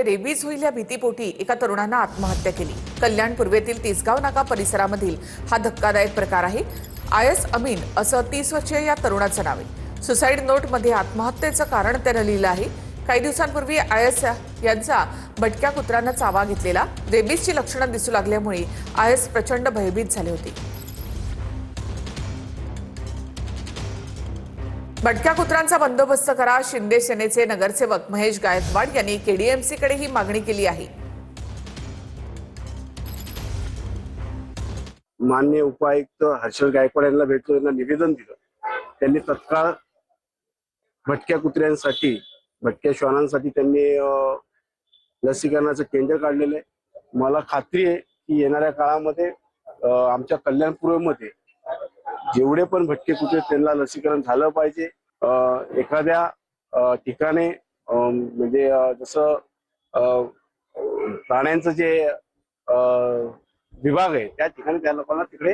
Rabies होईल या भीतीपोटी एका तरुणानं आत्महत्या केली। कल्याण पूर्वेतील तिसगाव नाका परिसरामधील हा धक्कादायक प्रकार आहे। आयस अमीन असं 30 वर्षीय या तरुणाचं नाव आहे। सुसाईड नोटमध्ये आत्महत्येचं कारण त्यानं लिहिलं आहे। काही दिवसांपूर्वी आयस यांचा भटक्या कुत्र्यानं चावा घेतलेला। रेबीजची लक्षणं दिसू लागल्यामुळे आयस प्रचंड भयभीत झाले होते। भटक्या कुत्र्यांचा बंदोबस्त करा, शिंदे सेनेचे नगरसेवक महेश गायकवाड यांनी केडीएमसीकडे ही मागणी केली आहे। माननीय उपायुक्त हर्षल गायकवाड यांना भेटलो, त्यांना निवेदन दिलं। त्यांनी तत्काळ भटक्या कुत्र्यांसाठी, भटक्या श्वानांसाठी त्यांनी लसीकरणाचं केंद्र काढलेलं आहे। मला खात्री आहे की येणाऱ्या काळामध्ये आमच्या कल्याणपूर्वमध्ये जेवढे पण भटके कुत्रे त्यांना लसीकरण झालं पाहिजे। एखाद्या ठिकाणी म्हणजे जसं प्राण्यांचं जे विभाग आहे त्या ठिकाणी त्या लोकांना तिकडे